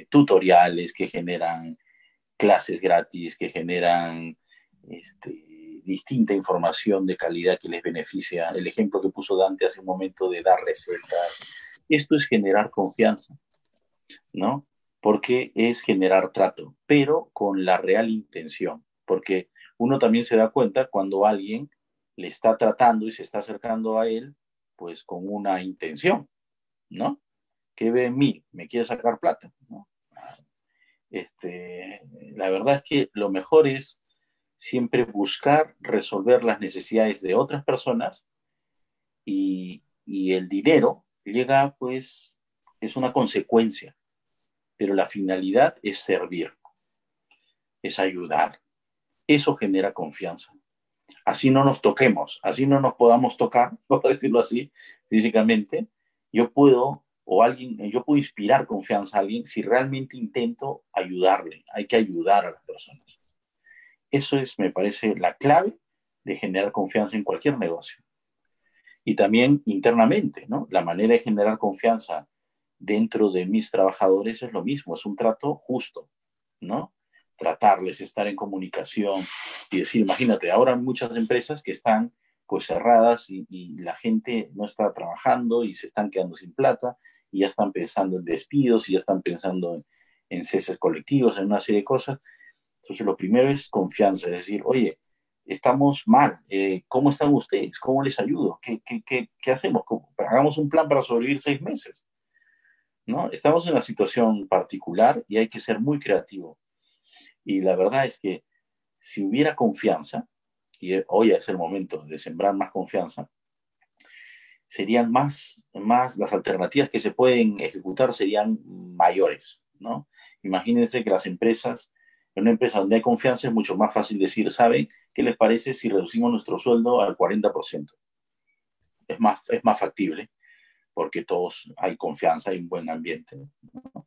tutoriales, que generan clases gratis, que generan distinta información de calidad que les beneficia. El ejemplo que puso Dante hace un momento de dar recetas. Esto es generar confianza, ¿no? Porque es generar trato, pero con la real intención. Porque uno también se da cuenta cuando alguien le está tratando y se está acercando a él, pues con una intención, ¿no? ¿Qué ve en mí? ¿Me quiere sacar plata? ¿No? La verdad es que lo mejor es siempre buscar resolver las necesidades de otras personas y el dinero llega, pues, es una consecuencia, pero la finalidad es servir, es ayudar. Eso genera confianza. Así no nos toquemos, así no nos podamos tocar, por decirlo así, físicamente, yo puedo o alguien, yo puedo inspirar confianza a alguien si realmente intento ayudarle. Hay que ayudar a las personas. Eso es, me parece, la clave de generar confianza en cualquier negocio. Y también internamente, ¿no? La manera de generar confianza dentro de mis trabajadores es lo mismo, es un trato justo, ¿no? Tratarles, estar en comunicación y decir, imagínate, ahora hay muchas empresas que están pues cerradas y la gente no está trabajando y se están quedando sin plata y ya están pensando en despidos y ya están pensando en ceses colectivos, en una serie de cosas. Entonces, lo primero es confianza, es decir, oye, estamos mal, ¿cómo están ustedes? ¿Cómo les ayudo? ¿Qué hacemos? Hagamos un plan para sobrevivir 6 meses, ¿no? Estamos en una situación particular y hay que ser muy creativo. Y la verdad es que si hubiera confianza, y hoy es el momento de sembrar más confianza, serían más las alternativas que se pueden ejecutar serían mayores, ¿no? Imagínense que las empresas, en una empresa donde hay confianza es mucho más fácil decir, ¿saben qué les parece si reducimos nuestro sueldo al 40%? Es más factible porque todos hay confianza, hay un buen ambiente, ¿no?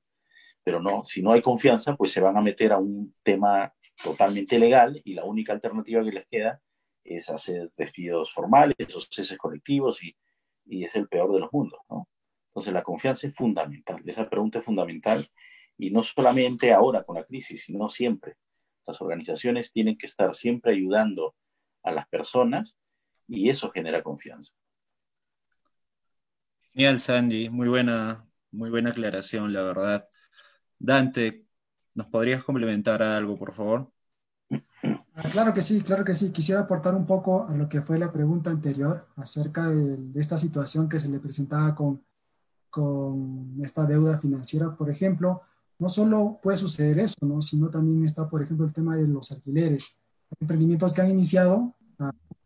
Pero no, si no hay confianza, pues se van a meter a un tema totalmente legal y la única alternativa que les queda es hacer despidos formales o ceses colectivos y es el peor de los mundos, ¿no? Entonces la confianza es fundamental, esa pregunta es fundamental y no solamente ahora con la crisis, sino siempre. Las organizaciones tienen que estar siempre ayudando a las personas y eso genera confianza. Genial, Sandy, muy buena aclaración, la verdad. Dante, ¿nos podrías complementar algo, por favor? Claro que sí, claro que sí. Quisiera aportar un poco a lo que fue la pregunta anterior acerca de esta situación que se le presentaba con esta deuda financiera, por ejemplo. No solo puede suceder eso, ¿no? Sino también está, por ejemplo, el tema de los alquileres. Hay emprendimientos que han iniciado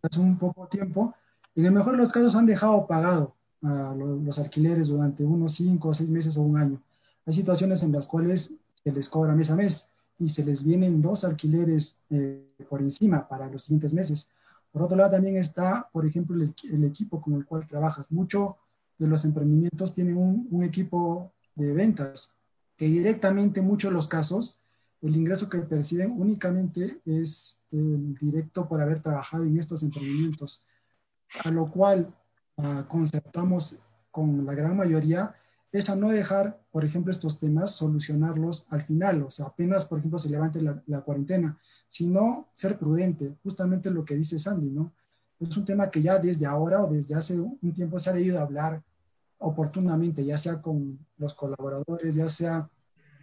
hace un poco tiempo y en el mejor de los casos han dejado pagado los alquileres durante unos 5 o 6 meses o un año. Hay situaciones en las cuales se les cobra mes a mes y se les vienen 2 alquileres por encima para los siguientes meses. Por otro lado, también está, por ejemplo, el equipo con el cual trabajas. Mucho de los emprendimientos tienen un equipo de ventas que directamente en muchos de los casos el ingreso que perciben únicamente es directo por haber trabajado en estos emprendimientos, a lo cual concertamos con la gran mayoría es a no dejar, por ejemplo, estos temas, solucionarlos al final, o sea, apenas, por ejemplo, se levante la cuarentena, sino ser prudente, justamente lo que dice Sandy, ¿no? Es un tema que ya desde ahora o desde hace un tiempo se ha debido hablar oportunamente, ya sea con los colaboradores, ya sea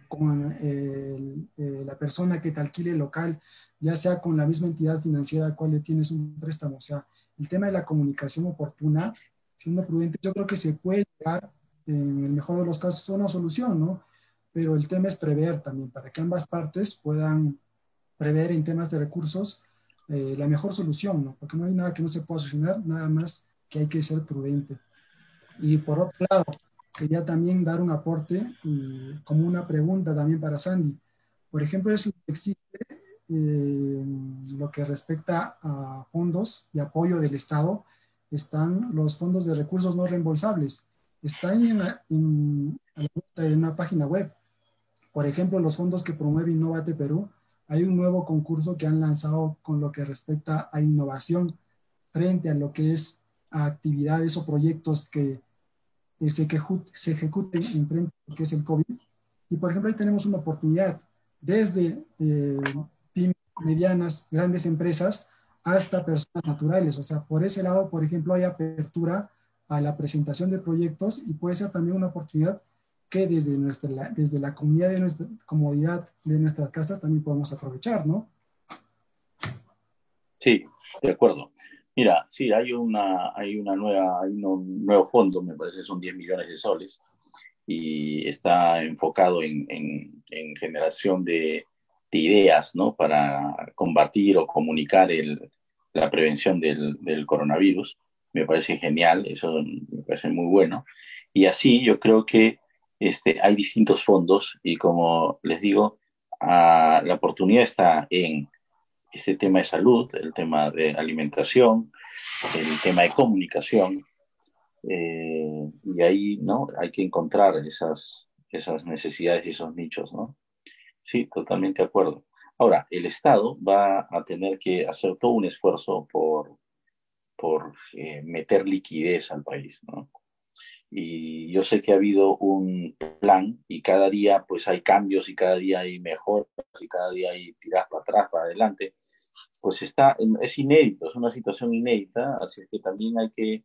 con la persona que te alquile el local, ya sea con la misma entidad financiera al cual le tienes un préstamo. O sea, el tema de la comunicación oportuna, siendo prudente, yo creo que se puede llegar, en el mejor de los casos, a una solución, ¿no? Pero el tema es prever también, para que ambas partes puedan prever en temas de recursos la mejor solución, ¿no? Porque no hay nada que no se pueda solucionar, nada más que hay que ser prudente. Y por otro lado, quería también dar un aporte como una pregunta también para Sandy. Por ejemplo, existe lo que respecta a fondos de apoyo del Estado, están los fondos de recursos no reembolsables. Están en una página web. Por ejemplo, los fondos que promueve Innovate Perú, hay un nuevo concurso que han lanzado con lo que respecta a innovación frente a lo que es a actividades o proyectos se ejecuten en frente a lo que es el COVID. Y por ejemplo, ahí tenemos una oportunidad desde pymes, medianas, grandes empresas, hasta personas naturales. O sea, por ese lado, por ejemplo, hay apertura a la presentación de proyectos y puede ser también una oportunidad que desde la comunidad de nuestra comodidad de nuestras casas también podemos aprovechar, ¿no? Sí, de acuerdo. Mira, sí, hay un nuevo fondo, me parece que son 10 millones de soles, y está enfocado en generación de ideas, ¿no? Para combatir o comunicar la prevención del coronavirus. Me parece genial, eso me parece muy bueno. Y así yo creo que hay distintos fondos y como les digo, la oportunidad está en este tema de salud, el tema de alimentación, el tema de comunicación, y ahí, ¿no? Hay que encontrar esas necesidades y esos nichos, ¿no? Sí, totalmente de acuerdo. Ahora, el Estado va a tener que hacer todo un esfuerzo por meter liquidez al país, ¿no? Y yo sé que ha habido un plan y cada día pues hay cambios y cada día hay mejoras y cada día hay tiras para atrás, para adelante. Pues es inédito, es una situación inédita, así que también hay que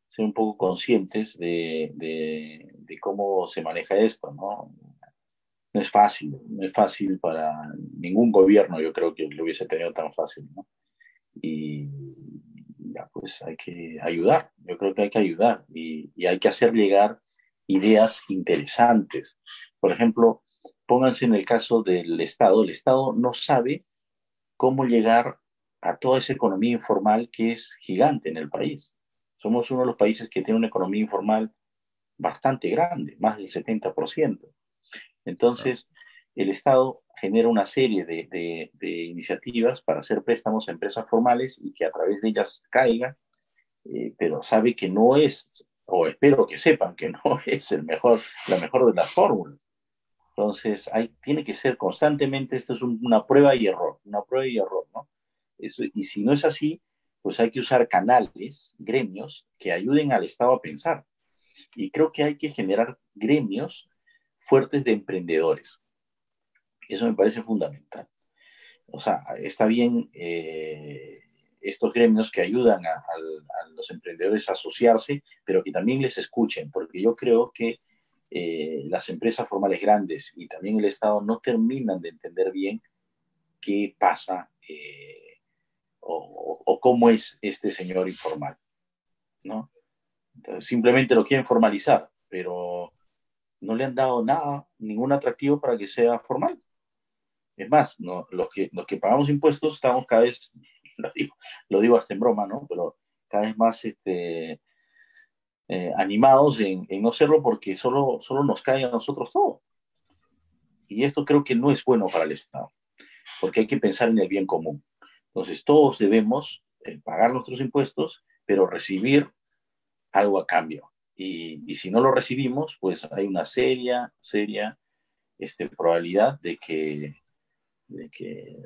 ser un poco conscientes de cómo se maneja esto, ¿no? No es fácil para ningún gobierno, yo creo que lo hubiese tenido tan fácil, ¿no? Y ya pues hay que ayudar, yo creo que hay que ayudar y hay que hacer llegar ideas interesantes. Por ejemplo, pónganse en el caso del Estado. El Estado no sabe cómo llegar a toda esa economía informal que es gigante en el país. Somos uno de los países que tiene una economía informal bastante grande, más del 70%. Entonces, el Estado genera una serie de iniciativas para hacer préstamos a empresas formales y que a través de ellas caiga, pero sabe que no es, o espero que sepan que no es la mejor de las fórmulas. Entonces, tiene que ser constantemente, esto es una una prueba y error, ¿no? Y si no es así, pues hay que usar canales, gremios, que ayuden al Estado a pensar. Y creo que hay que generar gremios fuertes de emprendedores. Eso me parece fundamental. O sea, está bien estos gremios que ayudan a los emprendedores a asociarse, pero que también les escuchen, porque yo creo que las empresas formales grandes y también el Estado no terminan de entender bien qué pasa o cómo es este señor informal, ¿no? Entonces, simplemente lo quieren formalizar, pero no le han dado nada, ningún atractivo para que sea formal. Es más, no, los que pagamos impuestos estamos cada vez, lo digo hasta en broma, ¿no? Pero cada vez más animados en no serlo porque solo nos cae a nosotros todo. Y esto creo que no es bueno para el Estado, porque hay que pensar en el bien común. Entonces, todos debemos pagar nuestros impuestos, pero recibir algo a cambio. Y si no lo recibimos, pues hay una seria probabilidad de que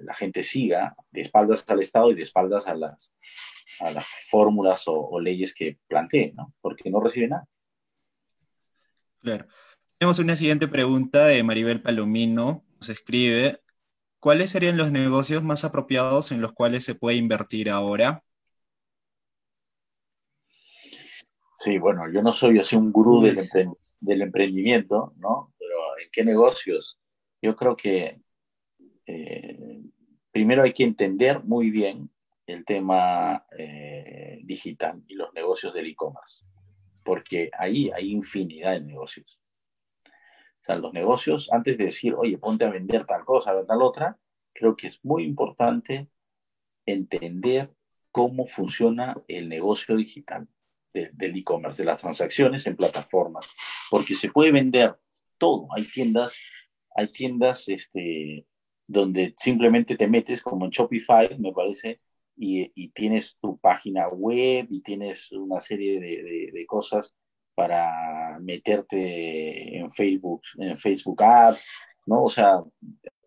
la gente siga de espaldas al Estado y de espaldas a las fórmulas o leyes que plantee, ¿no? Porque no recibe nada. Claro. Tenemos una siguiente pregunta de Maribel Palomino. Nos escribe, ¿cuáles serían los negocios más apropiados en los cuales se puede invertir ahora? Sí, bueno, yo no soy así un gurú Uy, del emprendimiento, ¿no? Pero ¿en qué negocios? Yo creo que eh, primero hay que entender muy bien el tema digital y los negocios del e-commerce, porque ahí hay infinidad de negocios. O sea, los negocios, antes de decir, oye, ponte a vender tal cosa, tal otra, creo que es muy importante entender cómo funciona el negocio digital del e-commerce, de las transacciones en plataformas, porque se puede vender todo. Hay tiendas donde simplemente te metes como en Shopify, me parece, y tienes tu página web y tienes una serie de cosas para meterte en Facebook Ads, ¿no? O sea,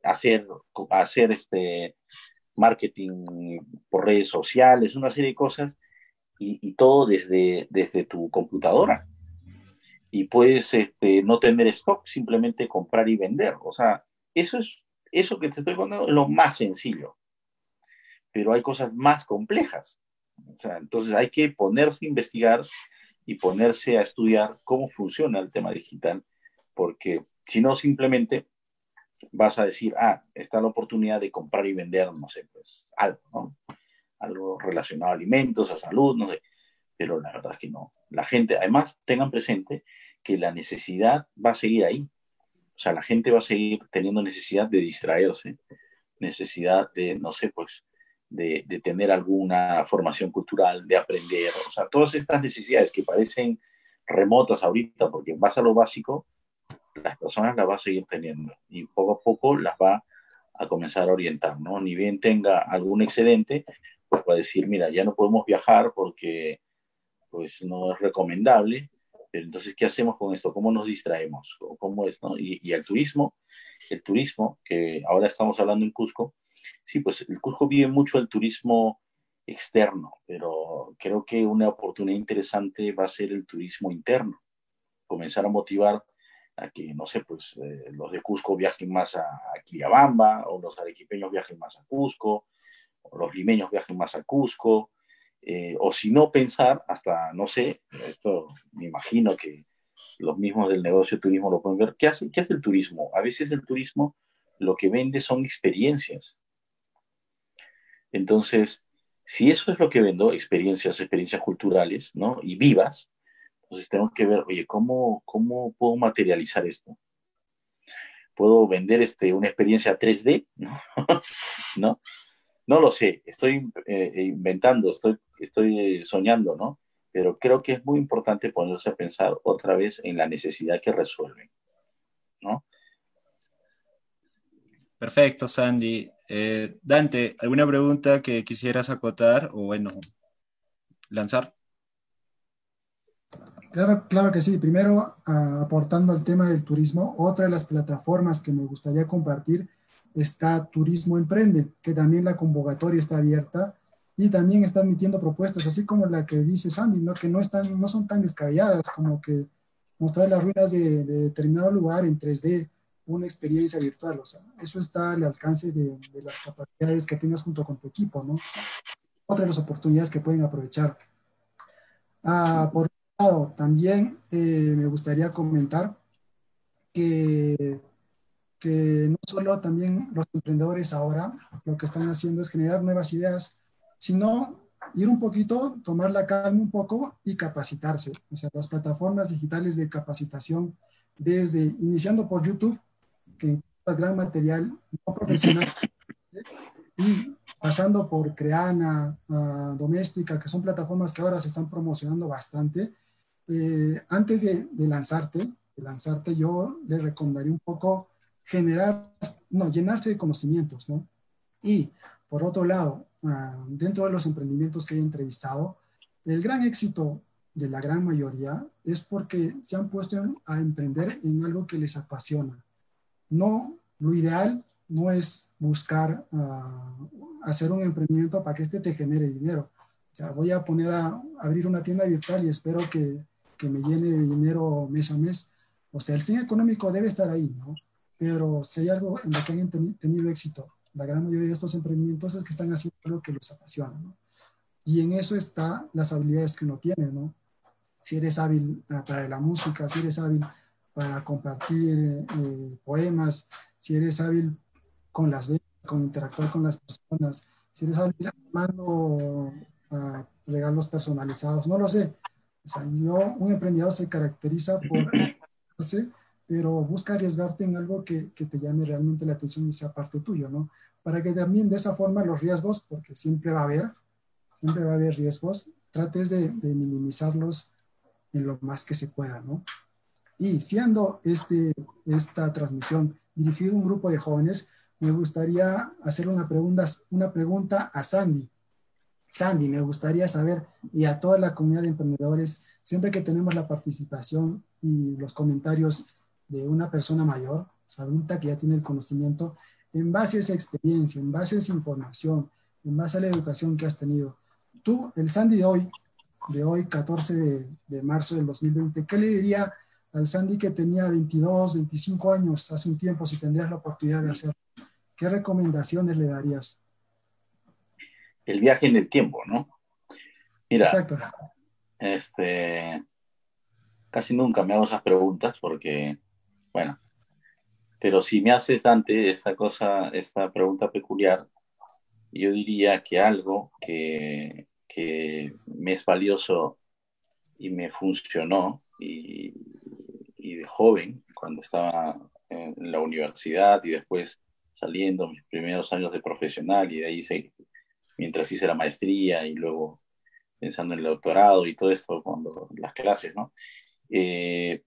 hacer, hacer marketing por redes sociales, una serie de cosas, y todo desde tu computadora. Y puedes no tener stock, simplemente comprar y vender. O sea, eso que te estoy contando es lo más sencillo, pero hay cosas más complejas. O sea, entonces hay que ponerse a investigar y ponerse a estudiar cómo funciona el tema digital, porque si no, simplemente vas a decir, está la oportunidad de comprar y vender, no sé, pues algo, ¿no? Algo relacionado a alimentos, a salud, no sé, pero la verdad es que no. La gente, además, tengan presente que la necesidad va a seguir ahí. O sea, la gente va a seguir teniendo necesidad de distraerse, necesidad de, no sé, pues, de tener alguna formación cultural, de aprender. O sea, todas estas necesidades que parecen remotas ahorita, porque vas a lo básico, las personas las va a seguir teniendo y poco a poco las va a comenzar a orientar, ¿no? Ni bien tenga algún excedente, pues va a decir, mira, ya no podemos viajar porque pues no es recomendable, Pero entonces, ¿qué hacemos con esto? ¿Cómo nos distraemos? ¿Cómo es, no? Y el turismo, que ahora estamos hablando en Cusco, sí, pues el Cusco vive mucho el turismo externo, pero creo que una oportunidad interesante va a ser el turismo interno. Comenzar a motivar a que, no sé, pues los de Cusco viajen más a Quillabamba, o los arequipeños viajen más a Cusco, o los limeños viajen más a Cusco, o si no pensar hasta, no sé, esto me imagino que los mismos del negocio de turismo lo pueden ver. ¿Qué hace el turismo? A veces el turismo lo que vende son experiencias. Entonces, si eso es lo que vendo, experiencias culturales, ¿no? Y vivas, entonces tengo que ver, oye, ¿cómo puedo materializar esto? ¿Puedo vender una experiencia 3D? ¿No? ¿No? No lo sé, estoy inventando, estoy soñando, ¿no? Pero creo que es muy importante ponerse a pensar otra vez en la necesidad que resuelven, ¿no? Perfecto, Sandy. Dante, ¿alguna pregunta que quisieras acotar o bueno, lanzar? Claro, claro que sí. Primero, aportando al tema del turismo, otra de las plataformas que me gustaría compartir está Turismo Emprende, que también la convocatoria está abierta y también está admitiendo propuestas, así como la que dice Sandy, ¿no? Que no son tan descabelladas como que mostrar las ruinas de determinado lugar en 3D, una experiencia virtual. O sea, eso está al alcance de las capacidades que tengas junto con tu equipo, ¿no? Otra de las oportunidades que pueden aprovechar. Por otro lado, también me gustaría comentar que, que no solo también los emprendedores ahora lo que están haciendo es generar nuevas ideas, sino ir un poquito, tomar la calma un poco y capacitarse. O sea, las plataformas digitales de capacitación, desde iniciando por YouTube, que encuentras gran material no profesional, y pasando por Creana, Doméstica, que son plataformas que ahora se están promocionando bastante. Antes de lanzarte, yo le recomendaría un poco llenarse de conocimientos, ¿no? Y por otro lado, dentro de los emprendimientos que he entrevistado, el gran éxito de la gran mayoría es porque se han puesto a emprender en algo que les apasiona. No, lo ideal no es buscar hacer un emprendimiento para que te genere dinero. O sea, voy a poner a abrir una tienda virtual y espero que me llene de dinero mes a mes. O sea, el fin económico debe estar ahí, ¿no? Pero si hay algo en lo que han tenido éxito, la gran mayoría de estos emprendimientos es que están haciendo algo que los apasiona, ¿no? Y en eso están las habilidades que uno tiene, ¿no? Si eres hábil para la música, si eres hábil para compartir poemas, si eres hábil con las letras, con interactuar con las personas, si eres hábil armando regalos personalizados, no lo sé. O sea, un emprendedor se caracteriza por arriesgarse, pero busca arriesgarte en algo que te llame realmente la atención y sea parte tuyo, ¿no? Para que también de esa forma los riesgos, porque siempre va a haber riesgos, trates de minimizarlos en lo más que se pueda, ¿no? Y siendo esta transmisión dirigida a un grupo de jóvenes, me gustaría hacer una pregunta a Sandy. Sandy, me gustaría saber, y a toda la comunidad de emprendedores, siempre que tenemos la participación y los comentarios de una persona mayor, adulta que ya tiene el conocimiento, en base a esa experiencia, en base a esa información, en base a la educación que has tenido, tú, el Sandy de hoy 14 de marzo del 2020, ¿qué le diría al Sandy que tenía 22, 25 años hace un tiempo, si tendrías la oportunidad de hacerlo? ¿Qué recomendaciones le darías? El viaje en el tiempo, ¿no? Mira, Exacto. casi nunca me hago esas preguntas porque, bueno, pero si me haces, Dante, esta pregunta peculiar, yo diría que algo que me es valioso y me funcionó y de joven, cuando estaba en la universidad y después saliendo mis primeros años de profesional y de ahí mientras hice la maestría y luego pensando en el doctorado y todo esto, cuando las clases, ¿no? Eh,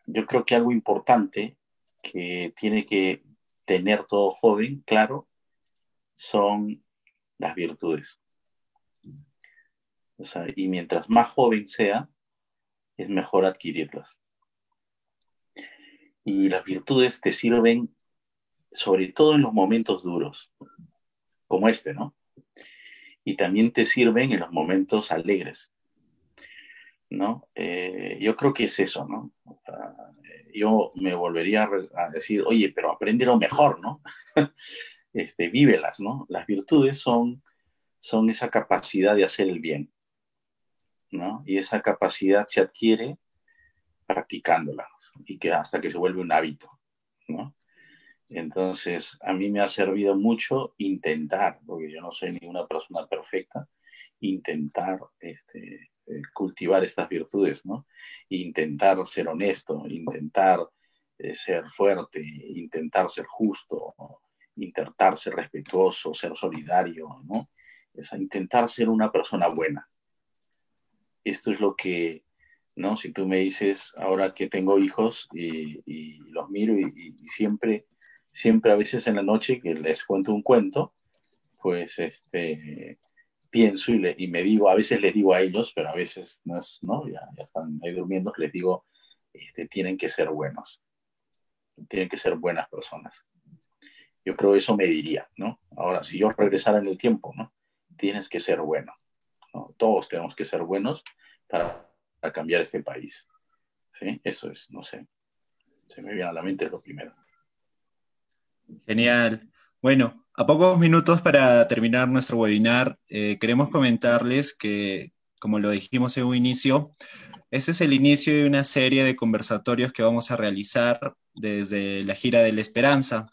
yo creo que algo importante que tiene que tener todo joven, claro, son las virtudes. O sea, y mientras más joven sea, es mejor adquirirlas. Y las virtudes te sirven sobre todo en los momentos duros, como este, ¿no? Y también te sirven en los momentos alegres, ¿no? Yo creo que es eso, ¿no? Yo me volvería a decir, oye, pero aprende lo mejor, ¿no? Vívelas, ¿no? Las virtudes son esa capacidad de hacer el bien, ¿no? Y esa capacidad se adquiere practicándola y que hasta que se vuelve un hábito, ¿no? Entonces, a mí me ha servido mucho intentar, porque yo no soy ninguna persona perfecta, intentar cultivar estas virtudes, ¿no? Intentar ser honesto, intentar ser fuerte, intentar ser justo, ¿no? Intentar ser respetuoso, ser solidario, ¿no? Intentar ser una persona buena. Esto es lo que, ¿no? Si tú me dices ahora que tengo hijos y los miro y siempre a veces en la noche que les cuento un cuento, pues pienso y me digo, a veces les digo a ellos, pero a veces no es, ¿no? Ya están ahí durmiendo, les digo, tienen que ser buenos, tienen que ser buenas personas. Yo creo que eso me diría, ¿no? Ahora, si yo regresara en el tiempo, ¿no? Tienes que ser bueno, ¿no? Todos tenemos que ser buenos para cambiar este país, ¿sí? Eso es, no sé, se me viene a la mente lo primero. Genial. Bueno, a pocos minutos para terminar nuestro webinar, queremos comentarles que, como lo dijimos en un inicio, este es el inicio de una serie de conversatorios que vamos a realizar desde la Gira de la Esperanza.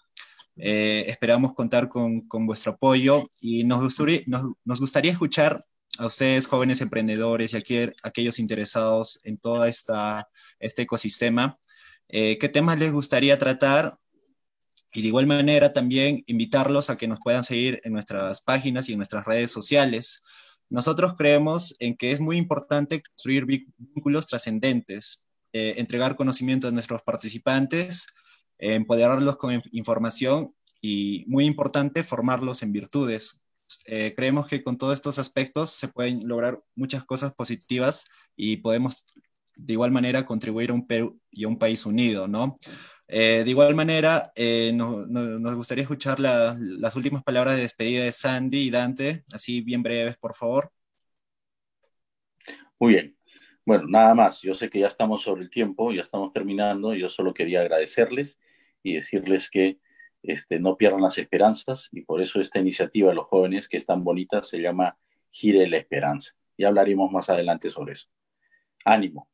Esperamos contar con vuestro apoyo y nos gustaría escuchar a ustedes, jóvenes emprendedores y aquellos interesados en todo este ecosistema, qué temas les gustaría tratar y de igual manera también invitarlos a que nos puedan seguir en nuestras páginas y en nuestras redes sociales. Nosotros creemos en que es muy importante construir vínculos trascendentes, entregar conocimiento a nuestros participantes, empoderarlos con información y, muy importante, formarlos en virtudes. Creemos que con todos estos aspectos se pueden lograr muchas cosas positivas y podemos de igual manera contribuir a un Perú y a un país unido, ¿no? De igual manera, nos gustaría escuchar las últimas palabras de despedida de Sandy y Dante, así bien breves, por favor. Muy bien. Bueno, nada más. Yo sé que ya estamos sobre el tiempo, ya estamos terminando. Yo solo quería agradecerles y decirles que no pierdan las esperanzas y por eso esta iniciativa de los jóvenes, que es tan bonita, se llama Gire la Esperanza. Ya hablaremos más adelante sobre eso. Ánimo.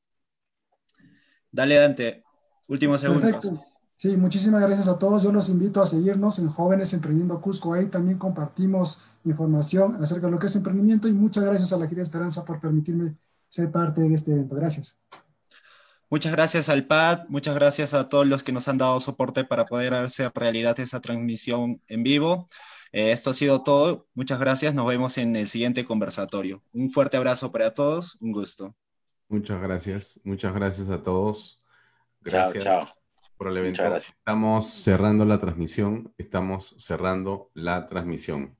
Dale, Dante. Últimos segundos. Perfecto. Sí, muchísimas gracias a todos. Yo los invito a seguirnos en Jóvenes Emprendiendo Cusco. Ahí también compartimos información acerca de lo que es emprendimiento y muchas gracias a la Gira Esperanza por permitirme ser parte de este evento. Gracias. Muchas gracias al PAD, muchas gracias a todos los que nos han dado soporte para poder hacer realidad esa transmisión en vivo. Esto ha sido todo. Muchas gracias. Nos vemos en el siguiente conversatorio. Un fuerte abrazo para todos. Un gusto. Muchas gracias. Muchas gracias a todos. Gracias. Chao. Por el evento. Muchas gracias. Estamos cerrando la transmisión. Estamos cerrando la transmisión.